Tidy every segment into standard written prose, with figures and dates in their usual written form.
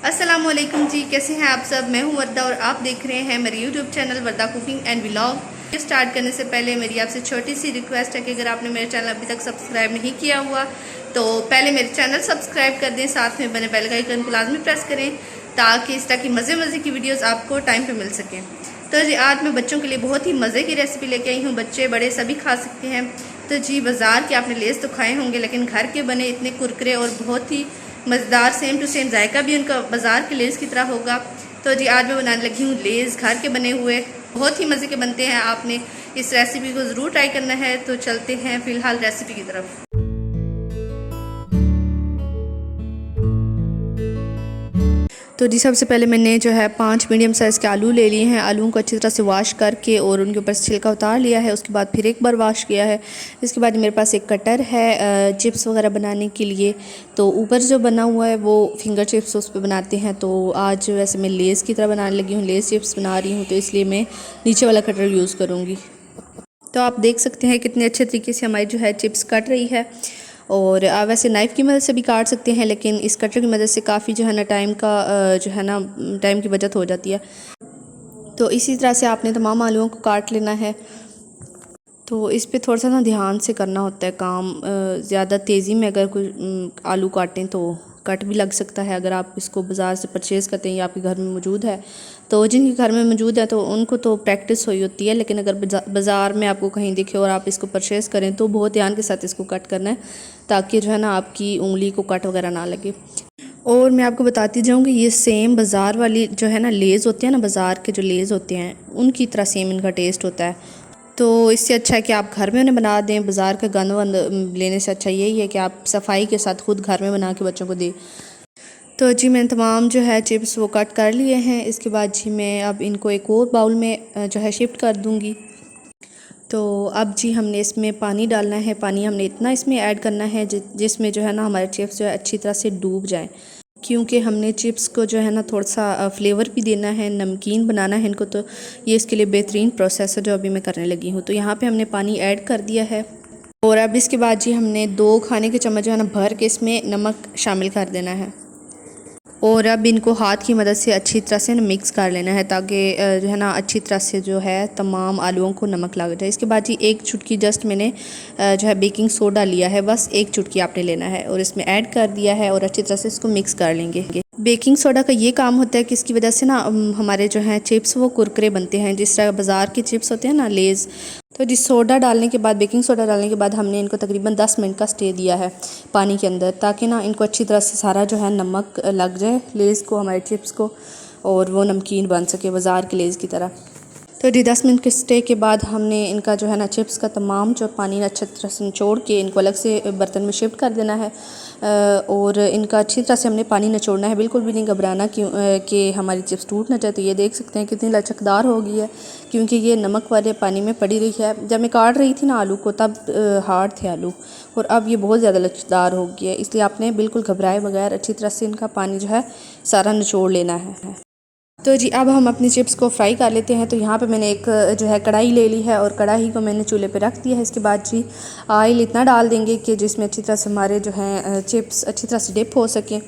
अस्सलामुअलैकुम जी, कैसे हैं आप सब। मैं हूं वर्दा और आप देख रहे हैं मेरे YouTube channel Warda cooking and vlog. Start करने से पहले मेरी आपसे छोटी सी रिक्वेस्ट है कि अगर आपने मेरे चैनल अभी तक सब्सक्राइब नहीं किया हुआ तो पहले मेरे चैनल सब्सक्राइब कर दें, साथ में बने बेल का आइकन को लाजमी प्रेस करें ताकि इस तरह की मज़े की वीडियोज़ आपको टाइम पर मिल सकें। तो जी आज मैं बच्चों के लिए बहुत ही मज़े की रेसिपी लेके आई हूँ। बच्चे बड़े सभी खा सकते हैं। तो जी बाज़ार के आपने लेस तो खाए होंगे, लेकिन घर के बने इतने कुरकुरे और बहुत ही मज़ेदार सेम टू सेम जायका भी उनका बाज़ार के लेस की तरह होगा। तो जी आज मैं बनाने लगी हूँ लेस घर के बने हुए, बहुत ही मज़े के बनते हैं। आपने इस रेसिपी को ज़रूर ट्राई करना है। तो चलते हैं फ़िलहाल रेसिपी की तरफ। तो जी सबसे पहले मैंने जो है 5 मीडियम साइज़ के आलू ले लिए हैं। आलूओं को अच्छी तरह से वॉश करके और उनके ऊपर से छिलका उतार लिया है। उसके बाद फिर एक बार वॉश किया है। इसके बाद मेरे पास एक कटर है चिप्स वगैरह बनाने के लिए। तो ऊपर जो बना हुआ है वो फिंगर चिप्स उस पर बनाते हैं। तो आज वैसे मैं लेस की तरह बनाने लगी हूँ, लेस चिप्स बना रही हूँ, तो इसलिए मैं नीचे वाला कटर यूज़ करूँगी। तो आप देख सकते हैं कितने अच्छे तरीके से हमारी जो है चिप्स कट रही है। और वैसे नाइफ़ की मदद से भी काट सकते हैं, लेकिन इस कटर की मदद से काफ़ी जो है ना टाइम का जो है ना टाइम की बचत हो जाती है। तो इसी तरह से आपने तमाम आलूओं को काट लेना है। तो इस पे थोड़ा सा ना ध्यान से करना होता है काम। ज़्यादा तेज़ी में अगर कोई आलू काटें तो कट भी लग सकता है। अगर आप इसको बाज़ार से परचेज़ करते हैं या आपके घर में मौजूद है, तो जिनके घर में मौजूद है तो उनको तो प्रैक्टिस हुई होती है। लेकिन अगर बाज़ार में आपको कहीं दिखे और आप इसको परचेज़ करें तो बहुत ध्यान के साथ इसको कट करना है, ताकि जो है ना आपकी उंगली को कट वगैरह ना लगे। और मैं आपको बताती जाऊँगी, ये सेम बाज़ार वाली जो है ना लेज़ होती है ना, बाज़ार के जो लेज़ होते हैं उनकी तरह सेम इनका टेस्ट होता है। तो इससे अच्छा है कि आप घर में उन्हें बना दें। बाज़ार का गंद वंद लेने से अच्छा यही है कि आप सफाई के साथ खुद घर में बना के बच्चों को दें। तो जी मैंने तमाम जो है चिप्स वो कट कर लिए हैं। इसके बाद जी मैं अब इनको एक और बाउल में जो है शिफ्ट कर दूँगी। तो अब जी हमने इसमें पानी डालना है। पानी हमने इतना इसमें ऐड करना है जिसमें जो है ना हमारे चिप्स जो है अच्छी तरह से डूब जाएं, क्योंकि हमने चिप्स को जो है ना थोड़ा सा फ्लेवर भी देना है, नमकीन बनाना है इनको। तो ये इसके लिए बेहतरीन प्रोसेस है जो अभी मैं करने लगी हूँ। तो यहाँ पे हमने पानी ऐड कर दिया है। और अब इसके बाद जी हमने 2 खाने के चम्मच जो है ना भर के इसमें नमक शामिल कर देना है। और अब इनको हाथ की मदद से अच्छी तरह से मिक्स कर लेना है, ताकि जो है ना अच्छी तरह से जो है तमाम आलूओं को नमक लग जाए। इसके बाद जी एक चुटकी जस्ट मैंने जो है बेकिंग सोडा लिया है, बस एक चुटकी आपने लेना है और इसमें ऐड कर दिया है और अच्छी तरह से इसको मिक्स कर लेंगे। बेकिंग सोडा का ये काम होता है कि इसकी वजह से ना हमारे जो हैं चिप्स वो कुरकुरे बनते हैं, जिस तरह बाज़ार के चिप्स होते हैं ना लेज़। तो जी सोडा डालने के बाद, बेकिंग सोडा डालने के बाद हमने इनको तकरीबन 10 मिनट का स्टे दिया है पानी के अंदर, ताकि ना इनको अच्छी तरह से सारा जो है नमक लग जाए लेज़ को, हमारे चिप्स को, और वो नमकीन बन सके बाज़ार के लेज़ की तरह। तो जी 10 मिनट के स्टे के बाद हमने इनका जो है ना चिप्स का तमाम जो पानी अच्छी तरह से निचोड़ के इनको अलग से बर्तन में शिफ्ट कर देना है। और इनका अच्छी तरह से हमने पानी निचोड़ना है, बिल्कुल भी नहीं घबराना कि हमारी चिप्स टूट ना जाए। तो ये देख सकते हैं कितनी लचकदार हो गई है, क्योंकि ये नमक वाले पानी में पड़ी रही है। जब मैं काट रही थी ना आलू को तब हार्ड थे आलू, और अब ये बहुत ज़्यादा लचकदार हो गई है। इसलिए आपने बिल्कुल घबराए बगैर अच्छी तरह से इनका पानी जो है सारा निचोड़ लेना है। तो जी अब हम अपनी चिप्स को फ्राई कर लेते हैं। तो यहाँ पे मैंने एक जो है कढ़ाई ले ली है और कढ़ाई को मैंने चूल्हे पे रख दिया है। इसके बाद जी ऑयल इतना डाल देंगे कि जिसमें अच्छी तरह से हमारे जो हैं चिप्स अच्छी तरह से डिप हो सकें।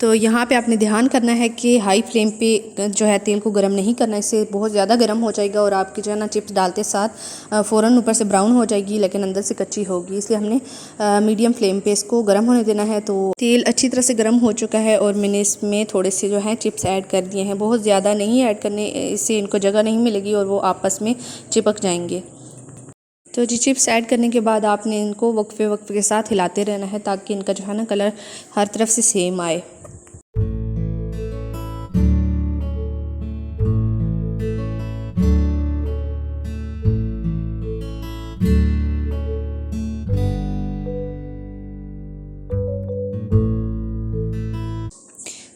तो यहाँ पे आपने ध्यान करना है कि हाई फ्लेम पे जो है तेल को गर्म नहीं करना, इससे बहुत ज़्यादा गर्म हो जाएगा और आपकी जो है ना चिप्स डालते साथ फ़ौरन ऊपर से ब्राउन हो जाएगी, लेकिन अंदर से कच्ची होगी। इसलिए हमने मीडियम फ्लेम पे इसको गर्म होने देना है। तो तेल अच्छी तरह से गर्म हो चुका है और मैंने इसमें थोड़े से जो है चिप्स ऐड कर दिए हैं। बहुत ज़्यादा नहीं ऐड करने, इससे इनको जगह नहीं मिलेगी और वो आपस में चिपक जाएंगे। तो जी चिप्स ऐड करने के बाद आपने इनको वक्फे वक्फे के साथ हिलाते रहना है, ताकि इनका जो है ना कलर हर तरफ से सेम आए।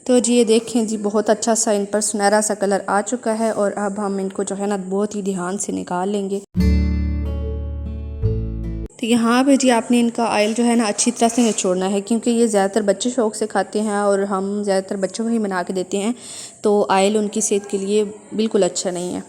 तो जी ये देखें जी बहुत अच्छा सा इन पर सुनहरा सा कलर आ चुका है, और अब हम इनको जो है ना बहुत ही ध्यान से निकाल लेंगे। तो यहाँ पे जी आपने इनका ऑयल जो है ना अच्छी तरह से निचोड़ना है, क्योंकि ये ज़्यादातर बच्चे शौक़ से खाते हैं और हम ज़्यादातर बच्चों को ही बना के देते हैं। तो ऑयल उनकी सेहत के लिए बिल्कुल अच्छा नहीं है।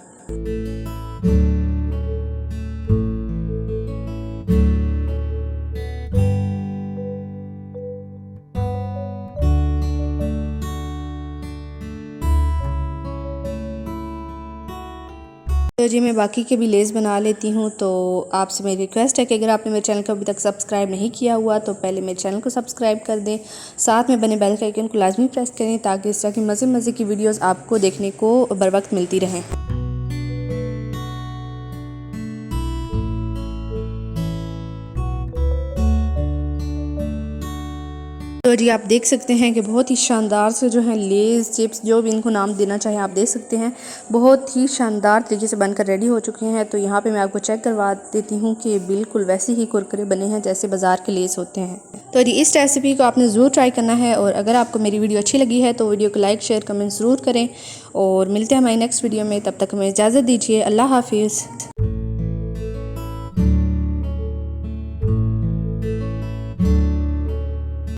तो जी मैं बाकी के भी लेस बना लेती हूँ। तो आपसे मेरी रिक्वेस्ट है कि अगर आपने मेरे चैनल को अभी तक सब्सक्राइब नहीं किया हुआ तो पहले मेरे चैनल को सब्सक्राइब कर दें, साथ में बने बेल के आइकन को लाजमी प्रेस करें ताकि इस तरह की मज़े मज़े की वीडियोस आपको देखने को बर वक्त मिलती रहें। तो जी आप देख सकते हैं कि बहुत ही शानदार से जो है लेस चिप्स, जो भी इनको नाम देना चाहें आप दे सकते हैं, बहुत ही शानदार तरीके से बनकर रेडी हो चुके हैं। तो यहाँ पे मैं आपको चेक करवा देती हूँ कि बिल्कुल वैसे ही कुरकुरे बने हैं जैसे बाज़ार के लेस होते हैं। तो जी इस रेसिपी को आपने ज़रूर ट्राई करना है, और अगर आपको मेरी वीडियो अच्छी लगी है तो वीडियो को लाइक शेयर कमेंट ज़रूर करें, और मिलते हैं हमारी नेक्स्ट वीडियो में। तब तक हमें इजाज़त दीजिए। अल्लाह हाफिज़।